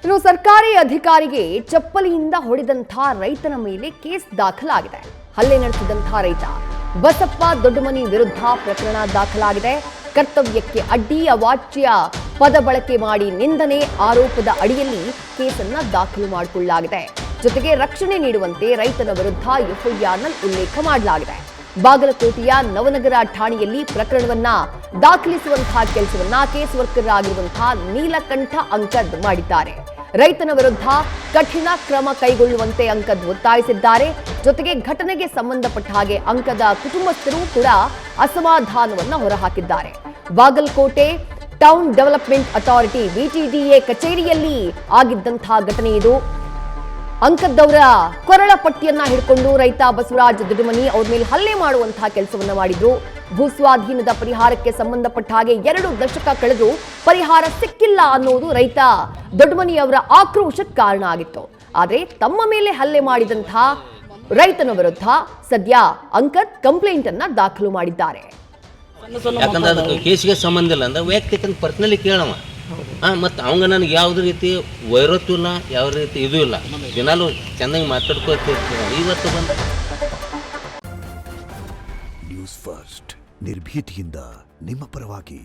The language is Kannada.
ಇನ್ನು ಸರ್ಕಾರಿ ಅಧಿಕಾರಿಗೆ ಚಪ್ಪಲಿಯಿಂದ ಹೊಡೆದಂಥ ರೈತನ ಮೇಲೆ ಕೇಸ್ ದಾಖಲಾಗಿದೆ. ಹಲ್ಲೆ ನಡೆಸಿದಂಥ ರೈತ ಬಸಪ್ಪ ದೊಡ್ಡಮನಿ ವಿರುದ್ಧ ಪ್ರಕರಣ ದಾಖಲಾಗಿದೆ. ಕರ್ತವ್ಯಕ್ಕೆ ಅಡ್ಡಿ ಅವಾಚ್ಯ ಪದ ಬಳಕೆ ಮಾಡಿ ನಿಂದನೆ ಆರೋಪದ ಅಡಿಯಲ್ಲಿ ಕೇಸನ್ನ ದಾಖಲು ಮಾಡಿಕೊಳ್ಳಲಾಗಿದೆ. ಜೊತೆಗೆ ರಕ್ಷಣೆ ನೀಡುವಂತೆ ರೈತನ ವಿರುದ್ಧ ಎಫ್ಐಆರ್ನಲ್ಲಿ ಉಲ್ಲೇಖ ಮಾಡಲಾಗಿದೆ. ಬಾಗಲಕೋಟೆಯ ನವನಗರ ಠಾಣೆಯಲ್ಲಿ ಪ್ರಕರಣವನ್ನ ದಾಖಲಿಸುವಂತಹ ಕೆಲಸವನ್ನ ಕೇಸ್ ವರ್ಕರ್ ಆಗಿರುವಂತಹ ನೀಲಕಂಠ ಅಂಕದ್ ಮಾಡಿದ್ದಾರೆ. ರೈತನ ವಿರುದ್ಧ ಕಠಿಣ ಕ್ರಮ ಕೈಗೊಳ್ಳುವಂತೆ ಅಂಕದ್ ಒತ್ತಾಯಿಸಿದ್ದಾರೆ. ಜೊತೆಗೆ ಘಟನೆಗೆ ಸಂಬಂಧಪಟ್ಟ ಹಾಗೆ ಅಂಕದ ಕುಟುಂಬಸ್ಥರು ಕೂಡ ಅಸಮಾಧಾನವನ್ನ ಹೊರಹಾಕಿದ್ದಾರೆ. Bagalkote town development authority BTDA ಕಚೇರಿಯಲ್ಲಿ ಆಗಿದ್ದಂತಹ ಘಟನೆ ಇದು. ಅಂಕದ್ದವರ ಕೊರಳ ಪಟ್ಟಿಯನ್ನ ಹಿಡ್ಕೊಂಡು ರೈತ ಬಸವರಾಜ ದೊಡ್ಡಮನಿ ಅವ್ರ ಮೇಲೆ ಹಲ್ಲೆ ಮಾಡುವಂತಹ ಕೆಲಸವನ್ನ ಮಾಡಿದ್ರು. ಭೂಸ್ವಾಧೀನದ ಪರಿಹಾರಕ್ಕೆ ಸಂಬಂಧಪಟ್ಟ ಹಾಗೆ 2 ದಶಕ ಕಳೆದು ಪರಿಹಾರ ಸಿಕ್ಕಿಲ್ಲ ಅನ್ನೋದು ರೈತ ದೊಡ್ಡಮನಿ ಅವರ ಆಕ್ರೋಶಕ್ಕೆ ಕಾರಣ ಆಗಿತ್ತು. ಆದ್ರೆ ತಮ್ಮ ಮೇಲೆ ಹಲ್ಲೆ ಮಾಡಿದಂತಹ ರೈತನ ವಿರುದ್ಧ ಸದ್ಯ ಅಂಕದ್ ಕಂಪ್ಲೇಂಟ್ ಅನ್ನ ದಾಖಲು ಮಾಡಿದ್ದಾರೆ. ಯಾಕಂದ್ರೆ ಅದಕ್ಕೆ ಕೇಸಿಗೆ ಸಂಬಂಧ ಇಲ್ಲ ಅಂದ್ರೆ ವೈಯಕ್ತಿಕ ಪರ್ಸನಲಿ ಕೇಳವ. ಮತ್ತು ಅವಂಗ ನನಗೆ ಯಾವುದೇ ರೀತಿ ವೈರತ್ವ ಇಲ್ಲ, ಯಾವ ರೀತಿ ಇದು ಇಲ್ಲ. ದಿನಾಲು ಚೆನ್ನಾಗಿ ಮಾತಾಡ್ಕೋತಿರ್ತೀವಿ. ಇವತ್ತು ಬಂದ ನ್ಯೂಸ್ ಫಸ್ಟ್ ನಿರ್ಭೀತಿಯಿಂದ ನಿಮ್ಮ ಪರವಾಗಿ.